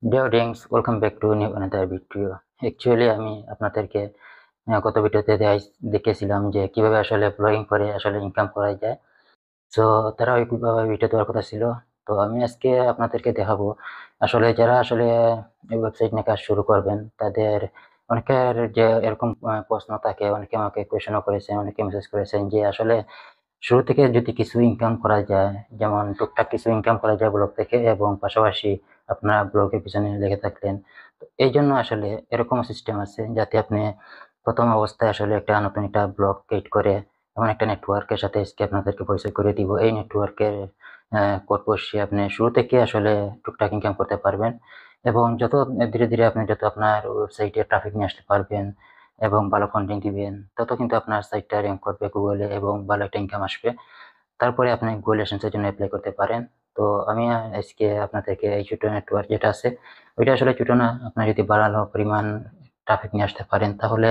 Dear audience, welcome back to new another video. Actually আমি আপনাদেরকে গত ভিডিওতে দেখিয়েছিলাম যে কিভাবে আসলে ব্লগিং করে আসলে ইনকাম করা যায়। সো তারা ওইভাবে ভিডিও দেওয়ার কথা ছিল। তো আমি আজকে আপনাদেরকে দেখাবো আসলে যারা আসলে ওয়েবসাইট নিয়ে কাজ শুরু করবেন তাদের অনেকের যে এরকম প্রশ্ন থাকে। অনেকে আমাকে কোয়েশনও করেছেন, অনেকে মেসেজ করেছেন যে আসলে শুরু থেকে যদি কিছু ইনকাম করা যায়, যেমন টুকটাক কিছু ইনকাম করা যায় ব্লগ থেকে, এবং পাশাপাশি আপনার ব্লগের পিছনে লেগে থাকলেন। তো এই জন্য আসলে এরকম সিস্টেম আছে যাতে আপনি প্রথম অবস্থায় আসলে নতুন একটা ব্লগ ক্রিয়েট করে এমন একটা নেটওয়ার্কের সাথে আজকে আপনাদেরকে পরিচয় করে দিব। এই নেটওয়ার্কের কোড বসিয়ে আপনি শুরু থেকে আসলে টুকটাক ইনকাম করতে পারবেন, এবং যত ধীরে ধীরে আপনি যত আপনার ওয়েবসাইটে ট্রাফিক নিয়ে আসতে পারবেন এবং ভালো কন্টেন্ট দিবেন, তত কিন্তু আপনার সাইটটা র্যাঙ্ক করবে গুগলে এবং ভালো একটা ইনকাম আসবে। তারপরে আপনি গুগল এডসেন্সের জন্য অ্যাপ্লাই করতে পারেন। তো আমি আজকে আপনাদেরকে এই ছোট নেটওয়ার্ক যেটা আছে, ওইটা আসলে ছোট না। আপনার যদি ভালো পরিমাণ ট্রাফিক নিয়ে আসতে পারেন তাহলে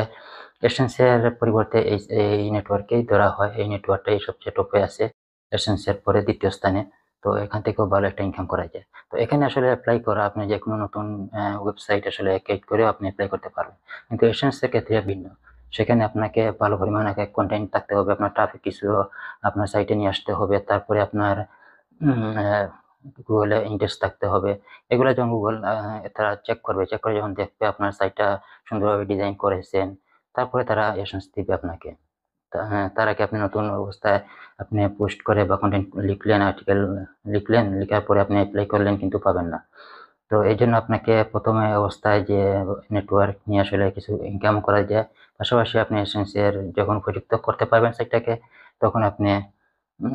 এডসেন্সের পরিবর্তে এই নেটওয়ার্কেই ধরা হয়। এই নেটওয়ার্কটাই সবচেয়ে টপে আছে, এডসেন্সের পরে দ্বিতীয় স্থানে। তো এখান থেকেও ভালো একটা ইনকাম করা যায়। তো এখানে আসলে অ্যাপ্লাই করা, আপনি যে কোনো নতুন ওয়েবসাইট আসলে ক্রিয়েট করেও আপনি অ্যাপ্লাই করতে পারবেন, কিন্তু এডসেন্সের ক্ষেত্রে ভিন্ন। সেখানে আপনাকে ভালো পরিমাণ আগে কন্টেন্ট থাকতে হবে, আপনার ট্রাফিক কিছু আপনার সাইটে নিয়ে আসতে হবে, তারপরে আপনার গুগলে ইন্টারেস্ট থাকতে হবে। এগুলো যখন গুগল তারা চেক করবে, চেক করে যখন দেখবে আপনার সাইটটা সুন্দরভাবে ডিজাইন করেছেন, তারপরে তারা এসেন্স দিবে আপনাকে। হ্যাঁ, তার আগে আপনি নতুন অবস্থায় আপনি পোস্ট করে বা কন্টেন্ট লিখলেন, আর্টিকেল লিখলেন, লেখার পরে আপনি অ্যাপ্লাই করলেন কিন্তু পাবেন না। তো এই জন্য আপনাকে প্রথমে অবস্থায় যে নেটওয়ার্ক নিয়ে আসলে কিছু ইনকাম করা যায়, পাশাপাশি আপনি এসেন্সের যখন উপযুক্ত করতে পারবেন সাইটটাকে, তখন আপনি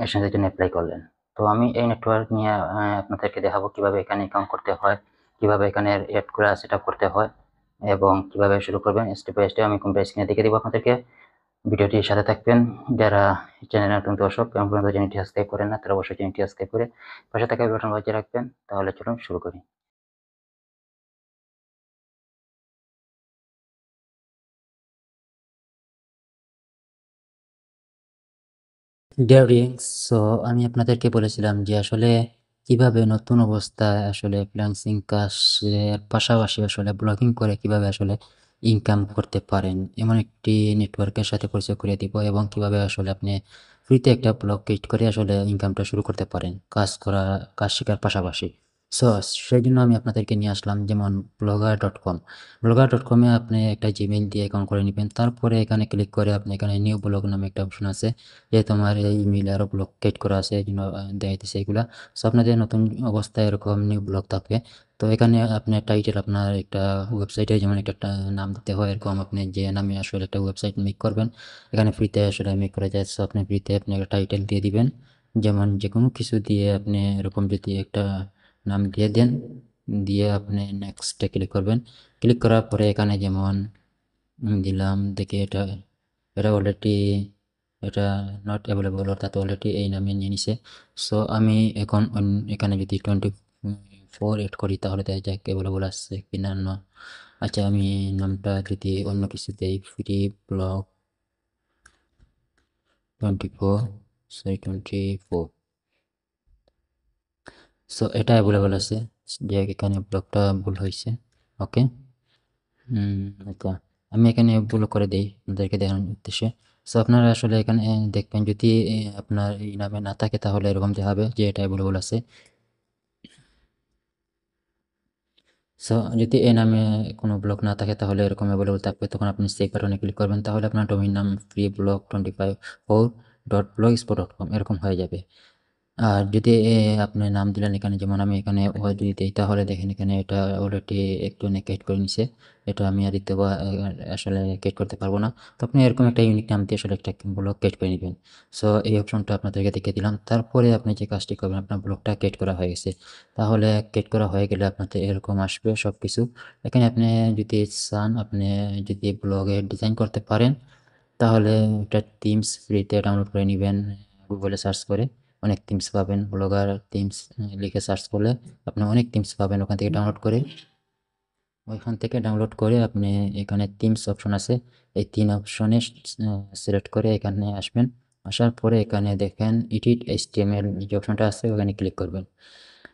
এসেন্সের জন্য অ্যাপ্লাই করলেন। তো আমি এই নেটওয়ার্ক নিয়ে আপনাদেরকে দেখাবো কিভাবে এখানে ইনকাম করতে হয়, কিভাবে এখানে এড করা সেট আপ করতে হয়, এবং কিভাবে শুরু করবেন স্টেপ বাই স্টেপ আমি কম্পিউটার স্ক্রিনে দেখিয়ে দিব আপনাদেরকে। ভিডিওটির সাথে থাকবেন। যারা চ্যানেলে নতুন দর্শক এবং পর্যন্ত চ্যানেলটি সাবস্ক্রাইব করেন না, তারা অবশ্যই চ্যানেলটি সাবস্ক্রাইব করে পাশে থাকা বেল বাটন বাজিয়ে রাখবেন। তাহলে চলুন শুরু করি। ডিয়ার অডিয়েন্স, সো আমি আপনাদেরকে বলেছিলাম যে আসলে কিভাবে নতুন অবস্থায় আসলে ফ্রিল্যান্সিং কাজের পাশাপাশি আসলে ব্লগিং করে কিভাবে আসলে ইনকাম করতে পারেন, এমন একটি নেটওয়ার্কের সাথে পরিচয় করিয়ে দিব, এবং কিভাবে আসলে আপনি ফ্রিতে একটা ব্লগ ক্রিয়েট করে আসলে ইনকামটা শুরু করতে পারেন কাজ শেখার পাশাপাশি। সো সেই জন্য আমি আপনাদেরকে নিয়ে আসলাম যেমন blogger.com। blogger.com এ আপনি একটা জিমেইল দিয়ে অ্যাকাউন্ট করে নেবেন। তারপরে এখানে ক্লিক করে আপনি এখানে নিউ ব্লগ নামে একটা অপশন আছে, যেহেতু আমার এই ইমেইলে আরও ব্লগ ক্রিয়েট করা আছে এই জন্য দেখাইতেছে এগুলা। সো আপনাদের নতুন অবস্থায় এরকম নিউ ব্লগ থাকবে। তো এখানে আপনার টাইটেল, আপনার একটা ওয়েবসাইটে যেমন একটা নাম দিতে হয়, এরকম আপনি যে নামে আসলে একটা ওয়েবসাইট মেক করবেন, এখানে ফ্রিতে আসলে মেক করা যায়। সো আপনি ফ্রিতে আপনি একটা টাইটেল দিয়ে দিবেন, যেমন যে কোনো কিছু দিয়ে আপনি এরকম যদি একটা নাম দিয়ে দেন, দিয়ে আপনি নেক্সটে ক্লিক করবেন। ক্লিক করার পরে এখানে যেমন দিলাম দেখি, এটা এটা অলরেডি এটা নট অ্যাভেলেবল, অর্থাৎ অলরেডি এই নামে নিয়ে নিছে। সো আমি এখন এখানে যদি 24 এড করি তাহলে দেখা যাক অ্যাভেলেবল আসছে কিনা না। আচ্ছা, আমি নামটা যদি অন্য কিছু দেই, ফ্রি ব্লগ 24। সো এটা অ্যাভেলেবল আছে, যে এখানে ব্লগটা ভুল হয়েছে। ওকে, আচ্ছা, আমি এখানে ভুল করে দিই আপনাদেরকে দেখানোর উদ্দেশ্যে। সো আপনারা আসলে এখানে দেখবেন যদি আপনার এই নামে না থাকে তাহলে এরকম দেখাবে যে এটা অ্যাভেলেবল আছে। সো যদি এই নামে কোনো ব্লগ না থাকে তাহলে এরকম অ্যাভেলেবল থাকবে, তখন আপনি সেভ বাটনে ক্লিক করবেন, তাহলে আপনার ডোমেইন নাম ফ্রি ব্লগ 25 4.blogspot.com এরকম হয়ে যাবে। আর যদি আপনি নাম দিলেন এখানে, যেমন আমি এখানে ওয়াই যদি দিই তাহলে দেখেন এখানে এটা অলরেডি একটু কেট করে নিছে। এটা আমি আর দিতে আসলে কেট করতে পারবো না। তো আপনি এরকম একটা ইউনিক নাম দিয়ে আসলে একটা ব্লগ কেট করে নেবেন। সো এই অপশনটা আপনাদেরকে দেখিয়ে দিলাম। তারপরে আপনি যে কাজটি করবেন, আপনার ব্লগটা কেট করা হয়ে গেছে, তাহলে কেট করা হয়ে গেলে আপনাদের এরকম আসবে সব কিছু। এখানে আপনি যদি চান, আপনি যদি ব্লগে ডিজাইন করতে পারেন তাহলে একটা থিমস ফ্রিতে ডাউনলোড করে নেবেন। গুগলে সার্চ করে অনেক থিমস পাবেন, ব্লগার থিমস লিখে সার্চ করলে আপনি অনেক থিমস পাবেন। ওইখান থেকে ডাউনলোড করে আপনি এখানে থিমস অপশন আছে, এই 3 অপশনে সিলেক্ট করে এখানে আসার পরে এখানে দেখেন এডিট HTML যে অপশনটা আছে ওখানে ক্লিক করবেন।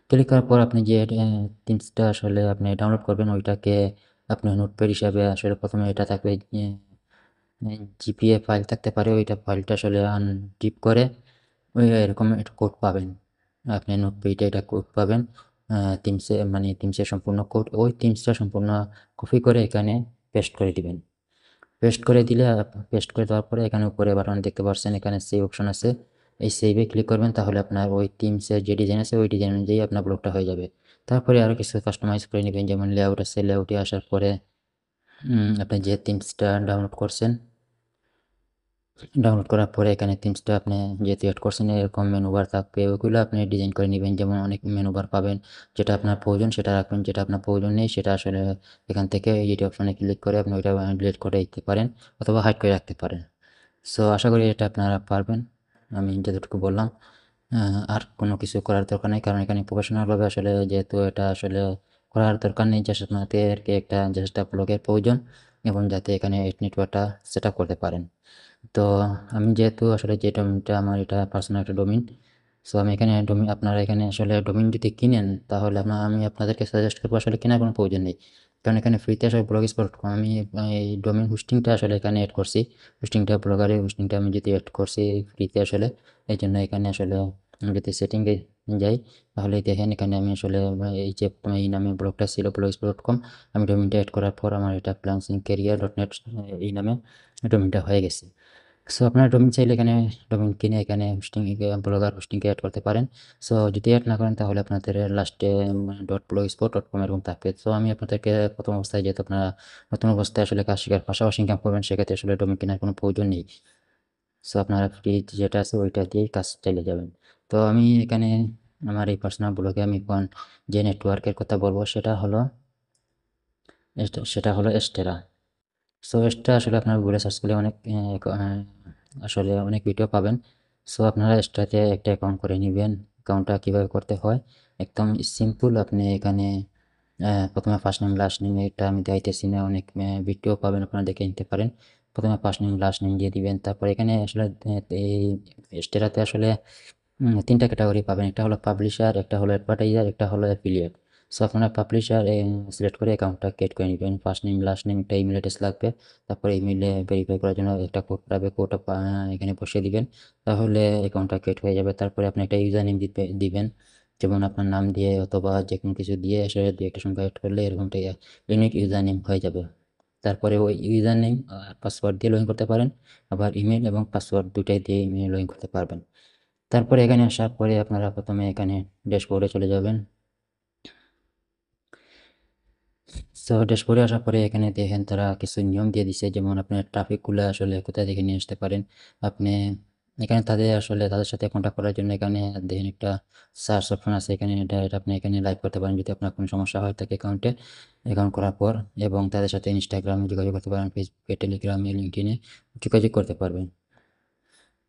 ক্লিক করার পর আপনি যে থিমসটা আসলে আপনি ডাউনলোড করবেন ওইটাকে আপনি নোটপ্যাড হিসাবে আসলে প্রথমে এটা থাকবে জিপিএ ফাইল থাকতে পারে, ওইটা ফাইলটা আসলে আনজিপ করে ওই এরকম একটা কোড পাবেন। আপনি নোটপ্যাডে এটা কোড পাবেন থিমসে, মানে থিমসের সম্পূর্ণ কোড, ওই থিমসটা সম্পূর্ণ কপি করে এখানে পেস্ট করে দিবেন। পেস্ট করে দিলে পেস্ট করে দেওয়ার পরে এখানে উপরে বাটন দেখতে পাচ্ছেন, এখানে সেভ অপশন আছে, এই সেভে ক্লিক করবেন, তাহলে আপনার ওই থিমসের যে ডিজাইন আছে ওই ডিজাইন অনুযায়ী আপনার ব্লগটা হয়ে যাবে। তারপরে আরও কিছু কাস্টমাইজ করে নেবেন, যেমন লেআউট আছে, লেআউটে আসার পরে আপনি যে থিমসটা ডাউনলোড করছেন, ডাউনলোড করার পরে এখানে থিমসটা আপনি যেহেতু এড করছেন এরকম মেনু বার থাকবে, ওইগুলো আপনি ডিজাইন করে নেবেন। যেমন অনেক মেনু বার পাবেন, যেটা আপনার প্রয়োজন সেটা রাখবেন, যেটা আপনার প্রয়োজন নেই সেটা আসলে এখান থেকে এডিট অপশনে ক্লিক করে আপনি ওইটা ডিলিট করে দিতে পারেন অথবা হাইড করে রাখতে পারেন। সো আশা করি এটা আপনারা পারবেন, আমি যতটুকু বললাম। আর কোনো কিছু করার দরকার নেই, কারণ এখানে প্রফেশনালভাবে আসলে যেহেতু এটা আসলে করার দরকার নেই, জাস্ট আপনাদেরকে একটা জাস্ট ব্লগের প্রয়োজন এবং যাতে এখানে এড নেটওয়ার্কটা সেট আপ করতে পারেন। তো আমি যেহেতু আসলে যে ডোমেইনটা আমার এটা পার্সোনাল একটা ডোমেইন, সো আমি এখানে ডোমেইন, আপনারা এখানে আসলে ডোমেইন যদি কিনেন তাহলে আমি আপনাদেরকে সাজেস্ট করবো আসলে কেনার কোনো প্রয়োজন নেই, কারণ এখানে ফ্রিতে আসলে blogspot.com আমি এই ডোমেইন হোস্টিংটা আসলে এখানে অ্যাড করছি, হোস্টিংটা ব্লগারের হোস্টিংটা আমি যদি অ্যাড করছি ফ্রিতে আসলে, এই জন্য এখানে আসলে আমি যদি সেটিংয়ে যাই তাহলে দেখেন এখানে আমি আসলে এই যে এই নামে ব্লগটা ছিল blogspot.com, আমি ডোমেইনটা অ্যাড করার পর আমার এটা freelancingcareer.net এই নামে ডোমেইনটা হয়ে গেছে। সো আপনার ডোমেইন চাইলে এখানে ডোমেইন কিনে এখানে হোস্টিং ব্লগার হোস্টিংকে অ্যাড করতে পারেন। সো যদি অ্যাড না করেন তাহলে আপনাদের লাস্টে .blogspot.com এরকম থাকবে। সো আমি আপনাদেরকে প্রথম অবস্থায়, যেহেতু আপনারা নতুন অবস্থায় আসলে কাজ শেখার পাশাপাশি ইনকাম করবেন, সেক্ষেত্রে আসলে ডোমেইন কেনার কোনো প্রয়োজন নেই। সো আপনারা ফ্রি যেটা আছে ওইটা দিয়েই কাজ চালিয়ে যাবেন। তো আমি এখানে আমার এই পার্সোনাল ব্লগে আমি এখন যে নেটওয়ার্কের কথা বলবো সেটা হলো এস্টেরা। সো এটা আসলে আপনার গুগলে সার্চ করলে অনেক আসলে অনেক ভিডিও পাবেন। সো আপনারা এক্সট্রাতে একটা অ্যাকাউন্ট করে নেবেন। অ্যাকাউন্টটা কীভাবে করতে হয় একদম সিম্পল, আপনি এখানে প্রথমে ফার্স্ট নেম লাস্ট নেম, এটা আমি দেখাইতেছি না, অনেক ভিডিও পাবেন আপনারা দেখে নিতে পারেন। প্রথমে ফার্স্ট নেম লাস্ট নেম দিয়ে দিবেন, তারপর এখানে আসলে এই স্টেরাতে আসলে ৩টা ক্যাটাগরি পাবেন, একটা হলো পাবলিশার, একটা হলো অ্যাডভার্টাইজার, একটা হলো অ্যাফিলিয়েট। সো আপনারা পাবলিশার সিলেক্ট করে অ্যাকাউন্টটা ক্রিয়েট করে নেবেন। ফার্স্ট নেম লাস্ট নেম একটা ইমেল অ্যাড্রেস লাগবে, তারপরে ইমেলে ভেরিফাই করার জন্য একটা কোড পাবে, কোডটা এখানে বসিয়ে দিবেন, তাহলে অ্যাকাউন্টটা ক্রিয়েট হয়ে যাবে। তারপরে আপনি একটা ইউজার নেম দিবেন, যেমন আপনার নাম দিয়ে অথবা যে কোনো কিছু দিয়ে আসলে দু একটা সংখ্যা অ্যাড করলে এরকমটা ইউনিক ইউজার নেম হয়ে যাবে। তারপরে ওই ইউজার নেম পাসওয়ার্ড দিয়ে লগ ইন করতে পারেন, আবার ইমেল এবং পাসওয়ার্ড দুটাই দিয়ে ইমেল লগ ইন করতে পারবেন। তারপরে এখানে আসার পরে আপনারা প্রথমে এখানে ড্যাশবোর্ডে চলে যাবেন। সো ড্যাশবোর্ডে আসার পরে এখানে দেখেন তারা কিছু নিয়ম দিয়ে দিছে, যেমন আপনার ট্রাফিকগুলো আসলে কোথায় থেকে নিয়ে আসতে পারেন আপনি। এখানে তাদের সাথে কন্ট্যাক্ট করার জন্য এখানে দেখেন একটা সার্চ অপশন আছে, এখানে ডাইরেক্ট আপনি এখানে লাইভ করতে পারেন যদি আপনার কোনো সমস্যা হয় থাকে অ্যাকাউন্ট করার পর, এবং তাদের সাথে ইনস্টাগ্রামে যোগাযোগ করতে পারেন, ফেসবুকে, টেলিগ্রামে, লিঙ্কডইনে যোগাযোগ করতে পারবেন।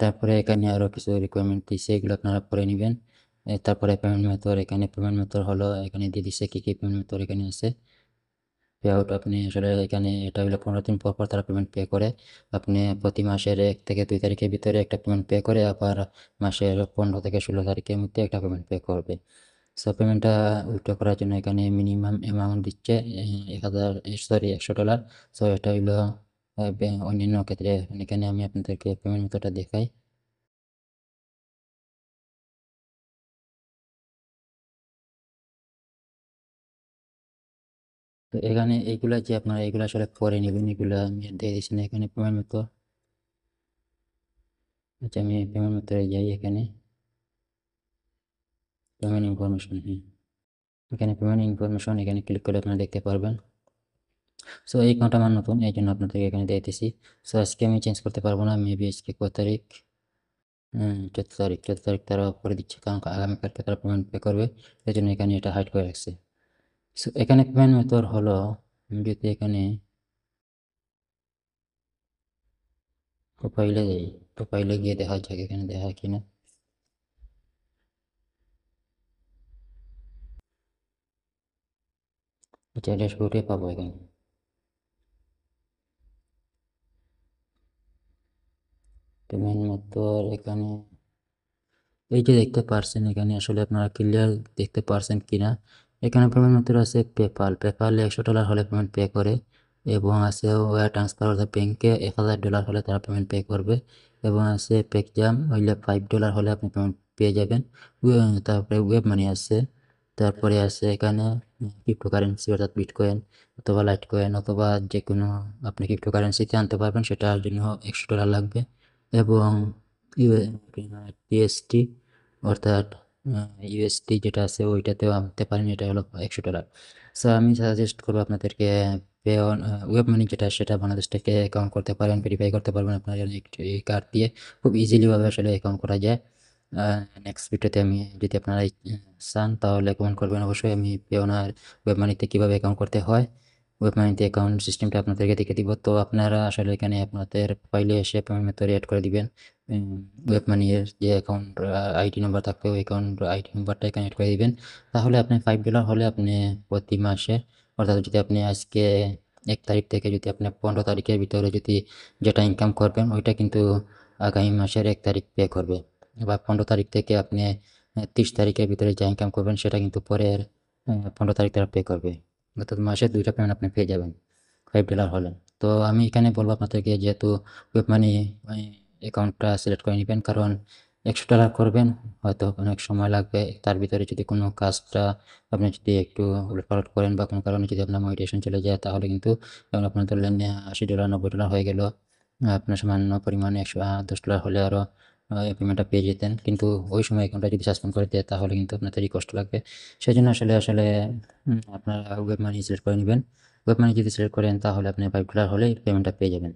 তারপরে এখানে আরও কিছু রিকোয়ারমেন্ট দিছে, এগুলো আপনারা পড়ে নেবেন। তারপরে পেমেন্ট মেথড, এখানে পেমেন্ট মেথড হলো এখানে দিয়ে দিছে কী কী পেমেন্ট মেথড এখানে আছে। পে আউট আপনি আসলে এখানে এটা হলো 15 দিন পর পর তারা পেমেন্ট পে করে, আপনি প্রতি মাসের 1 থেকে 2 তারিখের ভিতরে একটা পেমেন্ট পে করে, আবার মাসের 15 থেকে 16 তারিখের মধ্যে একটা পেমেন্ট পে করবে। সো পেমেন্টটা উইথড্র করার জন্য এখানে মিনিমাম অ্যামাউন্ট দিচ্ছে 1,000 সো এটা হইলো অন্যান্য ক্ষেত্রে। এখানে আমি আপনাদেরকে পেমেন্ট মেথডটা দেখাই। তো এখানে এইগুলা যে আপনারা এগুলো আসলে পরে নেবেন, এগুলো আমি দিয়ে দিচ্ছি না এখানে পেমেন্ট মেথড। আচ্ছা আমি পেমেন্ট মেথডে যাই, এখানে পেমেন্ট ইনফরমেশন, এখানে পেমেন্ট ইনফরমেশন এখানে ক্লিক করে আপনারা দেখতে পারবেন। সো এই অ্যাকাউন্ট আমার নতুন, এই জন্য আপনাদেরকে এখানে দিতেছি। সো আজকে আমি চেঞ্জ করতে পারবো না, মেবি আজকে কত তারিখ, 14 তারিখ তারা করে দিচ্ছে, কারণ আগামীকালকে তারা পেমেন্ট পে করবে, এই জন্য এখানে এটা হাইড করে রাখছে। সো এখানে পেমেন্ট মেথড হলো, আমি যদি এখানে প্রোফাইলে যাই, প্রোফাইলে গিয়ে দেখা যাক এখানে দেখা কিনা। আচ্ছা ড্যাশবোর্ডে পাবো এখানে পেমেন্ট মেথড, এখানে এই যে দেখতে পারছেন এখানে আসলে আপনারা ক্লিয়ার দেখতে পারছেন কিনা, এখানে পেমেন্ট মেথড আছে পেপালে $100 হলে পেমেন্ট পে করে, এবং আছে ওয়্যার ট্রান্সফার অর্থাৎ ব্যাংকে $1000 হলে তারা পেমেন্ট পে করবে, এবং আছে পেকজাম হইলে $5 হলে আপনি পেমেন্ট পেয়ে যাবেন। তারপরে ওয়েব মানি আছে, তারপরে আছে এখানে ক্রিপ্টোকারেন্সি অর্থাৎ বিটকয়েন অথবা লাইটকয়েন অথবা যে কোনো আপনি ক্রিপ্টোকারেন্সিতে আনতে পারবেন, সেটার জন্য $100 লাগবে, এবং টিএসটি অর্থাৎ ইউএসডি যেটা আছে ওইটাতেও আনতে পারেন, এটা হলো $100। সো আমি সাজেস্ট করবো আপনাদেরকে পে অন ওয়েব মানি যেটা, সেটা বাংলাদেশ থেকে অ্যাকাউন্ট করতে পারেন, ভেরিফাই করতে পারবেন আপনার এই কার্ড দিয়ে খুব ইজিলিভাবে আসলে অ্যাকাউন্ট করা যায়। নেক্সট ভিডিওতে আমি যদি আপনারা চান তাহলে কমেন্ট করবেন অবশ্যই, আমি পেওনার ওয়েব মানিতে কীভাবে অ্যাকাউন্ট করতে হয়, ওয়েব মানিতে অ্যাকাউন্ট সিস্টেমটা আপনাদেরকে দেখে দিব। তো আপনারা আসলে এখানে আপনাদের ফাইলে এসে পেমেন্ট মেথড অ্যাড করে দিবেন, ওয়েব মানির যে অ্যাকাউন্ট আইডি নাম্বার থাকবে ওই অ্যাকাউন্ট আইডি নাম্বারটা এখানে অ্যাড করে দিবেন। তাহলে আপনি $5 হলে আপনি প্রতি মাসে অর্থাৎ যদি আপনি আজকে 1 তারিখ থেকে যদি আপনি 15 তারিখের ভিতরে যদি যেটা ইনকাম করবেন ওইটা কিন্তু আগামী মাসের 1 তারিখ পে করবে, বা 15 তারিখ থেকে আপনি 30 তারিখের ভিতরে যা ইনকাম করবেন সেটা কিন্তু পরের 15 তারিখ তারা পে করবে, অর্থাৎ মাসে 2টা পেমেন্ট আপনি পেয়ে যাবেন $5 হলে। তো আমি এখানে বলবো আপনাদেরকে যেহেতু ওয়েব মানি অ্যাকাউন্টটা সিলেক্ট করে নেবেন, কারণ $100 করবেন হয়তো অনেক সময় লাগবে, তার ভিতরে যদি কোনো কাজটা আপনি যদি একটু উলটপালট করেন বা কোনো কারণে যদি আপনার মনিটাইজেশন চলে যায় তাহলে কিন্তু যেমন আপনার ধরলেন $80 $90 হয়ে গেল, আপনার সামান্য পরিমাণে $10 হলে আরও পেমেন্টটা পেয়ে যেতেন, কিন্তু ওই সময় অ্যাকাউন্টটা যদি সাসপেন্ড করে দেয় তাহলে কিন্তু আপনাদেরই কষ্ট লাগবে। সেই জন্য আসলে আসলে আপনারা ওয়েব মানি সিলেক্ট করে নেবেন। ওয়েব মানি যদি সিলেক্ট করেন তাহলে আপনি $5 হলেই পেমেন্টটা পেয়ে যাবেন।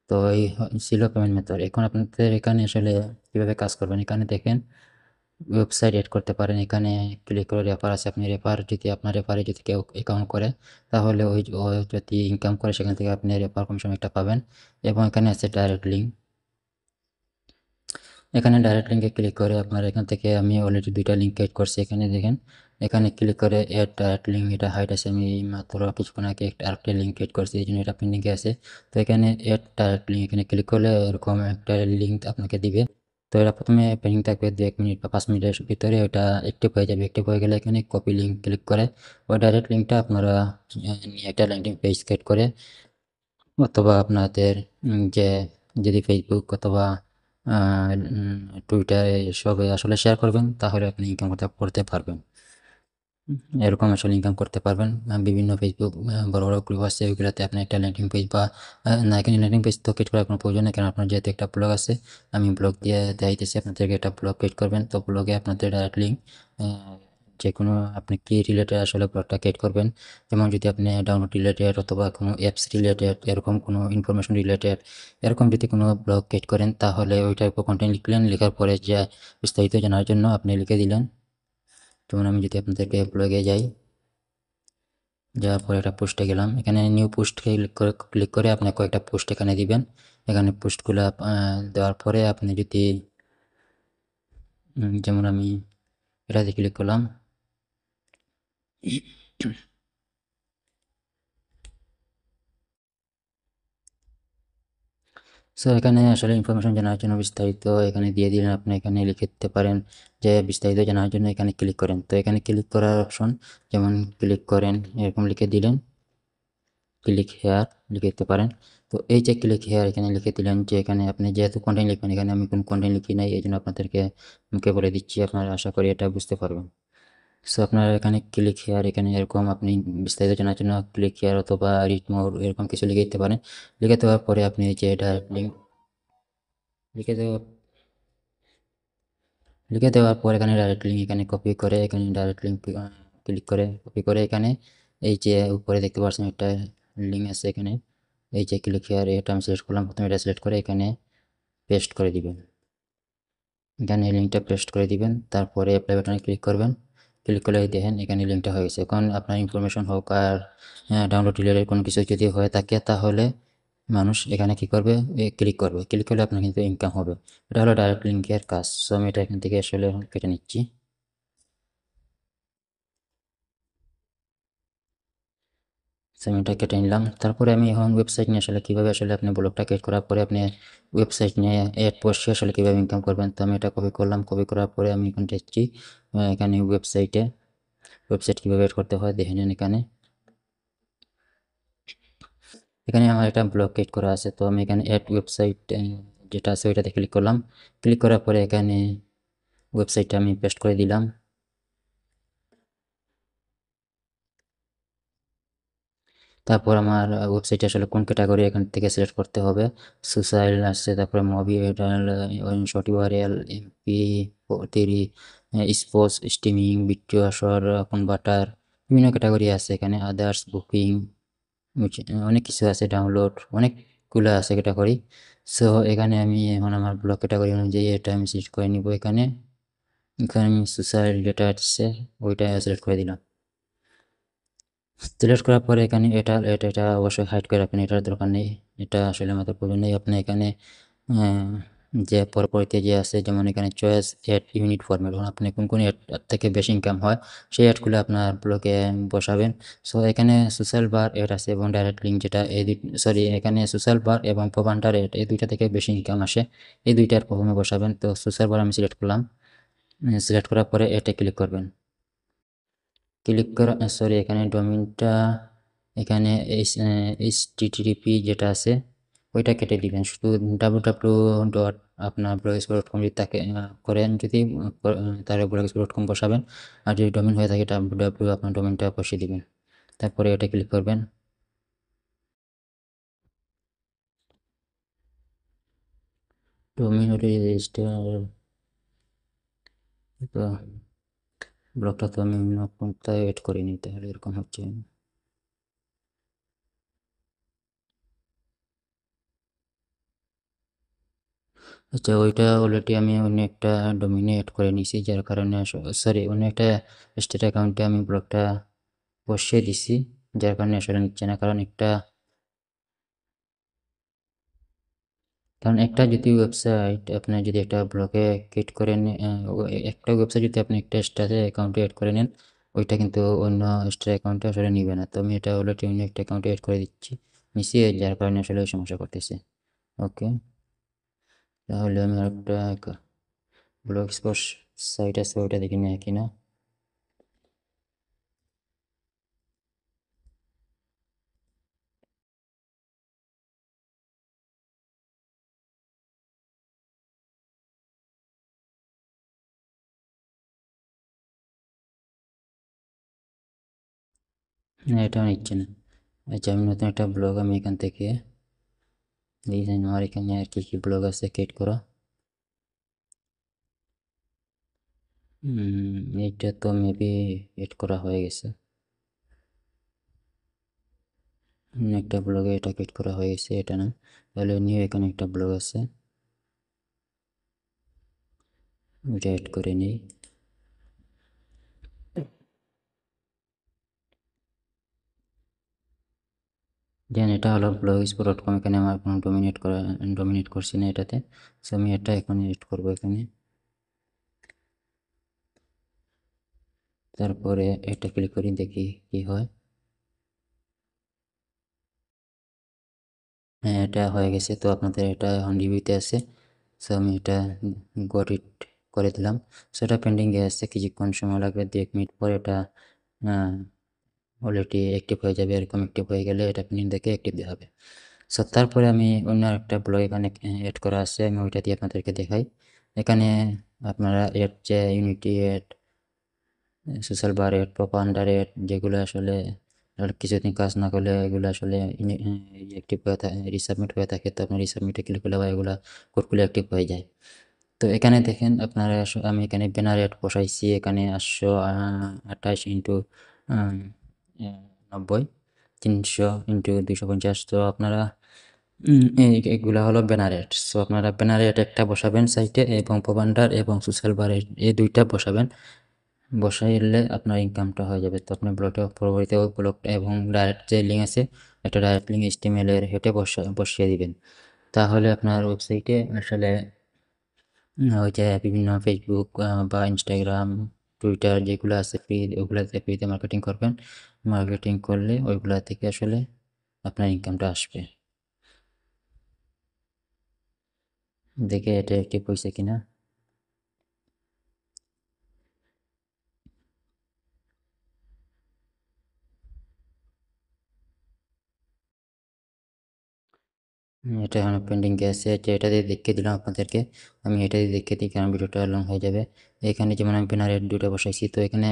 তো এই ছিল পেমেন্ট মেথড। এখন আপনাদের এখানে আসলে কীভাবে কাজ করবেন, এখানে দেখেন ওয়েবসাইট এড করতে পারেন, এখানে ক্লিক করে রেফার আছে, আপনি রেফার যদি আপনার রেফারে যদি কেউ অ্যাকাউন্ট করে তাহলে ওই ও যদি ইনকাম করে সেখান থেকে আপনি রেফার কমিশন একটা পাবেন, এবং এখানে আছে ডাইরেক্ট লিঙ্ক। এখানে ডাইরেক্ট লিঙ্কে ক্লিক করে আপনার এখান থেকে আমি অলরেডি 2টা লিঙ্ক এড করছি, এখানে দেখেন এখানে ক্লিক করে এড ডাইরেক্ট লিঙ্ক, এটা হাইড আছে, আমি মাত্র কিছুক্ষণ আগে আরেকটা লিঙ্ক এড করছি এই জন্য এটা পেন্ডিংয়ে আছে। তো এখানে এড ডাইরেক্ট লিঙ্ক এখানে ক্লিক করলে এরকম একটা লিঙ্ক আপনাকে দিবে। তো এটা প্রথমে পেন্ডিং থাকবে 2-1 মিনিট বা 5 মিনিটের ভিতরে ওটা অ্যাক্টিভ হয়ে যাবে। অ্যাক্টিভ হয়ে গেলে এখানে কপি লিঙ্ক ক্লিক করে ওই ডাইরেক্ট লিঙ্কটা আপনারা নিয়ে একটা ল্যান্ডিং পেজ ক্রিয়েট করে অথবা আপনাদের যে যদি ফেসবুক অথবা টুইটারে এসবে আসলে শেয়ার করবেন তাহলে আপনি ইনকাম করতে পারবেন, এরকম আসলে ইনকাম করতে পারবেন। বিভিন্ন ফেসবুক বড় বড় গ্রুপ আছে ওইগুলোতে আপনি একটা ল্যান্ডিং পেজ বা না, এখানে ল্যান্ডিং পেজ তো ক্রিয়েট করার কোনো প্রয়োজন নেই, কারণ আপনার যেহেতু একটা ব্লগ আছে আমি ব্লগ দিয়ে দেখাইতেছি আপনাদেরকে, একটা ব্লগ ক্রিয়েট করবেন। তো ব্লগে আপনাদের ডাইরেক্ট লিঙ্ক যে কোনো আপনি কি রিলেটেড আসলে ব্লগটা ক্রিয়েট করবেন, যেমন যদি আপনি ডাউনলোড রিলেটেড অথবা কোনো অ্যাপস রিলেটেড এরকম কোনো ইনফরমেশন রিলেটেড এরকম যদি কোনো ব্লগ ক্রিয়েট করেন তাহলে ওইটার উপর কন্টেন্ট লিখলেন, লেখার পরে যে বিস্তারিত জানার জন্য আপনি লিখে দিলেন। যেমন আমি যদি আপনাদেরকে ব্লগে যাই, যাওয়ার পরে একটা পোস্টে গেলাম, এখানে নিউ পোস্ট ক্লিক করে আপনি কয়েকটা পোস্ট এখানে দিবেন। এখানে পোস্টগুলো দেওয়ার পরে আপনি যদি যেমন আমি এটাতে ক্লিক করলাম, সো এখানে আসলে ইনফরমেশন জানার জন্য বিস্তারিত এখানে দিয়ে দিলেন, আপনি এখানে লিখে দিতে পারেন যে বিস্তারিত জানার জন্য এখানে ক্লিক করেন। তো এখানে ক্লিক করার অপশন, যেমন ক্লিক করেন এরকম লিখে দিলেন ক্লিক হেয়ার লিখে দিতে পারেন। তো এই যে ক্লিক হেয়ার এখানে লিখে দিলেন যে এখানে আপনি যেহেতু কন্টেন্ট লিখবেন, এখানে আমি কোনো কন্টেন্ট লিখি নাই এই জন্য আপনাদেরকে মুখে বলে দিচ্ছি, আপনারা আশা করি এটা বুঝতে পারবেন। সো আপনারা এখানে ক্লিক হেয়ার এখানে এরকম আপনি বিস্তারিত জানার জন্য ক্লিক হেয়ার অথবা রিড মোর এরকম কিছু লিখে দিতে পারেন। লিখে দেওয়ার পরে আপনি যে ডাইরেক্ট লিঙ্ক লিখে দেওয়া লিখে দেওয়ার পর এখানে ডাইরেক্ট লিঙ্ক এখানে কপি করে এখানে ডাইরেক্ট লিঙ্ক ক্লিক করে কপি করে এখানে এই যে উপরে দেখতে পাচ্ছেন একটা লিঙ্ক আছে, এখানে এই যে ক্লিক হেয়ার এটা আমি সিলেক্ট করলাম, প্রথমে এটা সিলেক্ট করে এখানে পেস্ট করে দিবেন, এখানে লিঙ্কটা পেস্ট করে দিবেন। তারপরে অ্যাপ্লাই বাটনে ক্লিক করবেন, ক্লিক করলে দেখেন এখানে লিঙ্কটা হয়ে গেছে। এখন আপনার ইনফরমেশন হোক আর ডাউনলোড রিলেটেড কোনো কিছু যদি হয়ে থাকে তাহলে মানুষ এখানে কি করবে, ক্লিক করবে, ক্লিক করলে আপনার কিন্তু ইনকাম হবে। এটা হলো ডাইরেক্ট লিঙ্কের কাজ। সো আমি এটা এখান থেকে আসলে কেটে নিচ্ছি। সো আমি এটা কেটে নিলাম। তারপরে আমি এখন ওয়েবসাইট নিয়ে আসলে কীভাবে আসলে আপনি ব্লগটা ক্রিয়েট করার পরে আপনি ওয়েবসাইট নিয়ে অ্যাড বসিয়ে আসলে কীভাবে ইনকাম করবেন। তো আমি এটা কপি করলাম, কপি করার পরে আমি এখন যাচ্ছি এখানে ওয়েবসাইট কীভাবে অ্যাড করতে হয় দেখে নিন। এখানে আমার একটা ব্লগ ক্রিয়েট করা আছে, তো আমি এখানে অ্যাড ওয়েবসাইট যেটা আছে ওইটাতে ক্লিক করলাম। ক্লিক করার পরে এখানে ওয়েবসাইটটা আমি পেস্ট করে দিলাম। তারপর আমার ওয়েবসাইটে আসলে কোন ক্যাটাগরি এখান থেকে সিলেক্ট করতে হবে। সোশ্যাল আছে, তারপরে movie, short URL, MP3, sports, streaming, video, আসর, কনভার্টার, বিভিন্ন ক্যাটাগরি আছে এখানে। আদার্স, বুকিং, অনেক কিছু আছে, ডাউনলোড, অনেকগুলো আছে ক্যাটাগরি। সো এখানে আমি এখন আমার ব্লগ ক্যাটাগরি অনুযায়ী এটা আমি সিলেক্ট করে নিব। এখানে আমি সোশ্যাল যেটা আছে ওইটা সিলেক্ট করে দিলাম। সিলেক্ট করার পরে এখানে এটা অবশ্যই হাইড করে রাখবেন, এটার দরকার নেই, এটা আসলে আমাদের প্রয়োজন নেই। আপনি এখানে যে পরবর্তীতে যে আছে, যেমন এখানে চয়েস অ্যাড ইউনিট ফরম্যাট, আপনি কোন অ্যাড থেকে বেশি ইনকাম হয় সেই অ্যাডগুলো আপনার ব্লগে বসাবেন। সো এখানে সোশ্যাল বার অ্যাড আছে এবং ডাইরেক্ট লিঙ্ক, যেটা এখানে সোশ্যাল বার এবং প্রবান্ডার অ্যাড, এই দুইটা থেকে বেশি ইনকাম আসে, এই দুইটার প্রথমে বসাবেন। তো সোশ্যাল বার আমি সিলেক্ট করলাম। সিলেক্ট করার পরে এটা ক্লিক করবেন। ক্লিক করা এখানে ডোমেইনটা, এখানে HTTP যেটা আছে ওইটা কেটে দিবেন, শুধু www ডট আপনার blogspot.com যদি তাকে করেন, যদি তাহলে blogspot.com বসাবেন। আর যদি ডোমেইন হয়ে থাকে www আপনার ডোমেইনটা বসিয়ে দিবেন। তারপরে এটা ক্লিক করবেন। ডোমেইন রেজিস্টার, তো ব্লগটা তো আমি কোনটায় এড করিনি, তাহলে এরকম হচ্ছে। আচ্ছা, ওইটা অলরেডি আমি অন্য একটা ডোমেইনে এড করে নিয়েছি, যার কারণে অন্য একটা স্টেট অ্যাকাউন্টে আমি ব্লগটা বসিয়ে দিছি, যার কারণে আসলে নিচ্ছে না। কারণ একটা যদি ওয়েবসাইট আপনার যদি একটা ব্লগে ক্রিয়েট করে একটা ওয়েবসাইট যদি আপনি একটা স্টার অ্যাকাউন্টে এড করে নেন, ওইটা কিন্তু অন্য স্টার অ্যাকাউন্টে আসলে নিবে না। তো আমি এটা অলরেডি অন্য একটা অ্যাকাউন্টে এড করে নিচ্ছি, যার কারণে আসলে সমস্যা করতেছে। ওকে, তাহলে আমি আরেকটা ব্লগ স্পট সাইট আছে ওইটা দেখে নিই কিনা। না, এটাও নিচ্ছে না। আচ্ছা, আমি নতুন একটা ব্লগ আমি এখান থেকে ডিজাইন, আমার এখানে আর কি ব্লগ আছে ক্রিয়েট করা। এইটা তো মেবি এড করা হয়ে গেছে, একটা ব্লগে এটা ক্রিয়েট করা হয়ে গেছে, এটা না। তাহলে নিউ এখানে একটা ব্লগ আছে, ওইটা এড করে নিই। দেন এটা হলো blogspot.com, এখানে আমার কোনো ডোমিনেট করছি না এটাতে। সো আমি এটা এখন এড করবো এখানে। তারপরে এটা ক্লিক করি, দেখি কি হয়। হ্যাঁ, এটা হয়ে গেছে। তো আপনাদের এটা এখন রিভিউতে আছে। সো আমি এটা গট ইট করে দিলাম। সো এটা পেন্ডিংয়ে আছে, কিছুক্ষণ সময় লাগবে, 2-1 মিনিট পর এটা অলরেডি অ্যাক্টিভ হয়ে যাবে। এরকম অ্যাক্টিভ হয়ে গেলে এটা পেন্ডিং দেখে অ্যাক্টিভ দেখাবে। সো তারপরে আমি অন্য একটা ব্লগ এখানে অ্যাড করা আছে, আমি ওইটা দিয়ে আপনাদেরকে দেখাই। এখানে আপনারা এড যে unity ad, social bar ad, propaganda ad, যেগুলো আসলে কিছুদিন কাজ না করলে এগুলো আসলে অ্যাক্টিভ হয়ে থাকে, রিসাবমিট হয়ে থাকে। তো আপনার রিসাবমিটে ক্লিক করলে বা এগুলো কোডগুলো অ্যাক্টিভ হয়ে যায়। তো এখানে দেখেন আপনারা, আমি এখানে ব্যানার এড বসাইছি, এখানে 828 ইন্টু 90, 300 ইন্টু 250। তো আপনারা এগুলা হলো ব্যানার এড। সো আপনারা ব্যানার এড একটা বসাবেন সাইটে, এবং প্রবান্ডার এবং সোশ্যাল বার এই দুইটা বসাবেন। বসাইলে আপনার ইনকামটা হয়ে যাবে। তো আপনার ব্লগটা পরবর্তীতে ওই ব্লগটা এবং ডাইরেক্ট যে লিঙ্ক আছে, একটা ডাইরেক্ট লিঙ্ক HTML এর হেঁটে বসিয়ে দিবেন। তাহলে আপনার ওয়েবসাইটে আসলে ওই যে বিভিন্ন ফেসবুক বা ইনস্টাগ্রাম টুইটার যেগুলো আছে ফ্রি, ওগুলাতে ফ্রিতে মার্কেটিং করবেন। মার্কেটিং করলে ওইগুলা থেকে আসলে আপনার ইনকামটা আসবে। দেখে এটা অ্যাক্টিভ হয়েছে কিনা। এটা এখনো পেন্ডিং আছে, এটা দিয়ে দেখিয়ে দিলাম আপনাদেরকে। আমি এটা দিয়ে দেখিয়ে দিই কারণ ভিডিওটা লং হয়ে যাবে। এখানে যেমন আমি ব্যানার এড দুটো বসাইছি, তো এখানে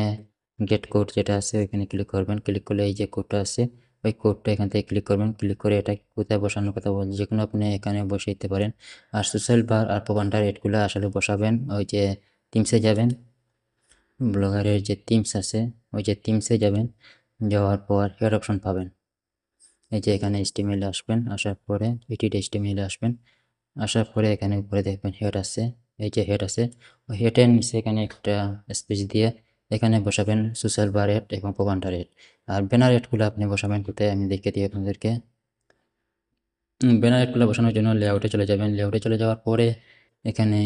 গেট কোড যেটা আছে ওইখানে ক্লিক করবেন। ক্লিক করলে এই যে কোডটা আছে, ওই কোডটা এখান থেকে ক্লিক করবেন। ক্লিক করে এটা কোথায় বসানোর কথা বল, যে কোনো আপনি এখানে বসে দিতে পারেন। আর সোশ্যাল বার আর প্রোপান্ডার এডগুলো আসলে বসাবেন ওই যে টিমসে যাবেন, ব্লগারের যে টিমস আছে ওই যে টিমসে যাবেন, যাওয়ার পর হেড অপশন পাবেন। এই যে এখানে HTML আসবেন, আসার পরে এডিট HTML আসবেন। আসার পরে এখানে উপরে দেখবেন হেড আছে, এই যে হেড আছে, ওই হেডের নিচে এখানে একটা স্পেস দিয়ে এখানে বসাবেন সোশ্যাল বার হেড এবং প্রোপান্ডার হেড। আর ব্যানার হেডগুলো আপনি বসাবেন কোথায় আমি দেখিয়ে দিই আপনাদেরকে। ব্যানার হেডগুলো বসানোর জন্য লেআউটে চলে যাবেন। লেআউটে চলে যাওয়ার পরে এখানে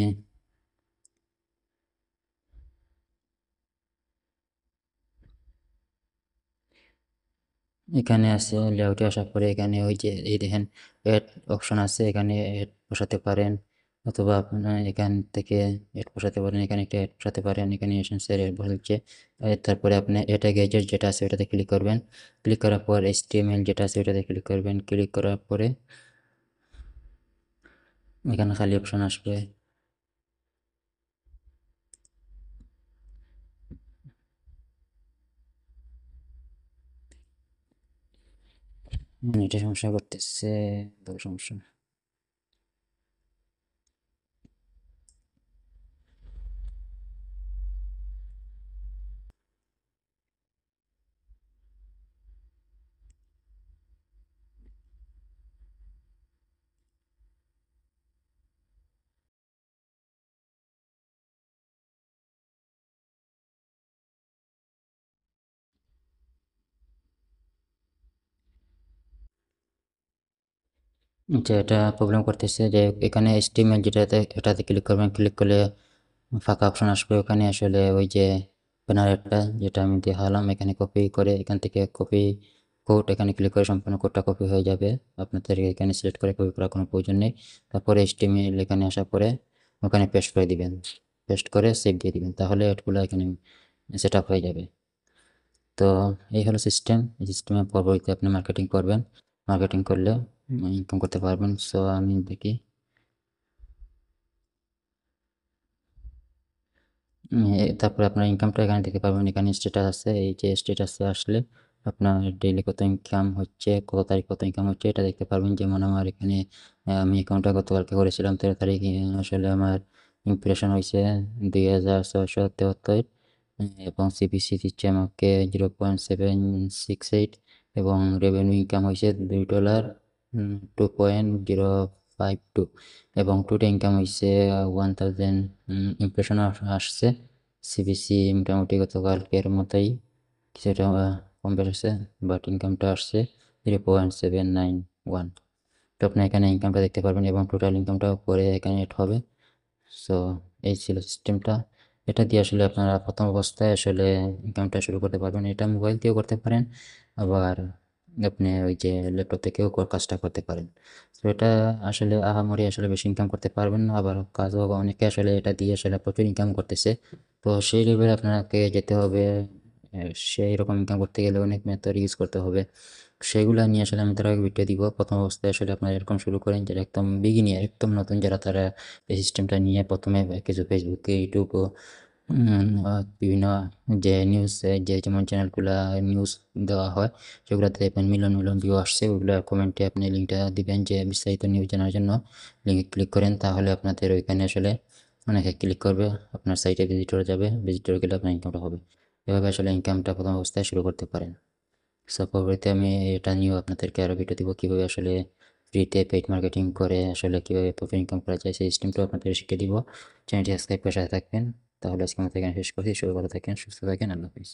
এখানে আছে লেআউটে আসার পরে এখানে ওই যে এই দেখেন এড অপশন আছে, এখানে এড বসাতে পারেন, অথবা আপনার এখান থেকে এড বসাতে পারেন, এখানে একটা এড বসাতে পারেন, এখানে এসেন্সের এড বসাচ্ছে। তারপরে আপনি এটা গ্যাজেট যেটা আছে ওটাতে ক্লিক করবেন। ক্লিক করার পর HTML যেটা আছে ওটাতে ক্লিক করবেন। ক্লিক করার পরে এখানে খালি অপশন আসবে, এটা সমস্যা করতেছে, বড় সমস্যা। এটা প্রবলেম করতেছে যে এখানে HTML যেটাতে এটাতে ক্লিক করবেন। ক্লিক করলে ফাঁকা অপশন আসবে, ওখানে আসলে ওই যে ব্যানারটা যেটা আমি দেখালাম এখানে কপি করে এখান থেকে কপি কোড এখানে ক্লিক করে সম্পূর্ণ কোডটা কপি হয়ে যাবে। আপনাদের এখানে সিলেক্ট করে কপি করার কোনো প্রয়োজন নেই। তারপরে HTML এখানে আসার পরে ওখানে পেস্ট করে দিবেন, পেস্ট করে সেভ দিয়ে দিবেন, তাহলে এগুলো এখানে সেট আপ হয়ে যাবে। তো এই হলো সিস্টেম। এই সিস্টেমের পরবর্তীতে আপনি মার্কেটিং করবেন, মার্কেটিং করলে ইনকাম করতে পারবেন। সো আমি দেখি তারপরে আপনার ইনকামটা এখানে দেখতে পারবেন। এখানে স্ট্যাটাস আছে, এই যে স্ট্যাটাসে আসলে আপনার ডেইলি কত ইনকাম হচ্ছে, কত তারিখ কত ইনকাম হচ্ছে এটা দেখতে পারবেন। যেমন আমার এখানে আমি অ্যাকাউন্টটা গতকালকে করেছিলাম 13 তারিখ, আসলে আমার ইমপ্রেশন হয়েছে 2673 এবং CPC দিচ্ছে আমাকে 0.768 এবং রেভিনিউ ইনকাম হয়েছে $2 2.052 এবং টোটাল ইনকাম হয়েছে 1000 ইমপ্রেশন আসছে। CPC মোটামুটি গতকালকের মতোই কিছুটা কম বেড়েছে, বাট ইনকামটা আসছে 0.791। তো আপনি এখানে ইনকামটা দেখতে পারবেন এবং টোটাল ইনকামটাও পরে এখানে এড হবে। সো এই ছিল সিস্টেমটা। এটা দিয়ে আসলে আপনারা প্রথম অবস্থায় আসলে ইনকামটা শুরু করতে পারবেন। এটা মোবাইল দিয়েও করতে পারেন, আবার আপনি ওই যে ল্যাপটপ থেকেও কাজটা করতে পারেন। তো এটা আসলে আহামরি আসলে বেশি ইনকাম করতে পারবেন না, আবার কাজও অনেকে আসলে এটা দিয়ে আসলে প্রচুর ইনকাম করতেছে। তো সেই লেভেলে আপনাকে যেতে হবে, সেই রকম ইনকাম করতে গেলে অনেক মেথড ইউজ করতে হবে। সেগুলা নিয়ে আসলে আমি তার আগে ভিডিও দিব। প্রথম অবস্থায় আসলে আপনারা এরকম শুরু করেন যারা একদম বিগিনিয়ার, একদম নতুন যারা, তারা এই সিস্টেমটা নিয়ে প্রথমে কিছু ফেসবুকে, ইউটিউব, বিভিন্ন যে নিউজ, যে যেমন চ্যানেলগুলা নিউজ দেওয়া হয় সেগুলোতে দেখবেন মিলিয়ন মিলিয়ন ভিউ আসছে, ওইগুলো কমেন্টে আপনি লিঙ্কটা দিবেন যে বিস্তারিত নিউজ জানার জন্য। লিঙ্কে ক্লিক করেন, তাহলে আপনাদের ওইখানে আসলে অনেকে ক্লিক করবে, আপনার সাইটে ভিজিটর যাবে, ভিজিটর গেলে আপনার ইনকামটা হবে। এভাবে আসলে ইনকামটা প্রথম অবস্থায় শুরু করতে পারেন। সো পরবর্তীতে আমি এটা নিয়েও আপনাদেরকে আরও ভিডিও দিব, কীভাবে আসলে ফ্রিতে পেইড মার্কেটিং করে আসলে কীভাবে প্রফিট ইনকাম করা যায় সেই সিস্টেমটাও আপনাদের শিখিয়ে দিব। চ্যানেলটি সাবস্ক্রাইব করে সাথে থাকবেন। তাহলে আজকের মতো এখানে শেষ করছি। সবাই ভালো থাকেন, সুস্থ থাকেন, আল্লাহ হাফিজ।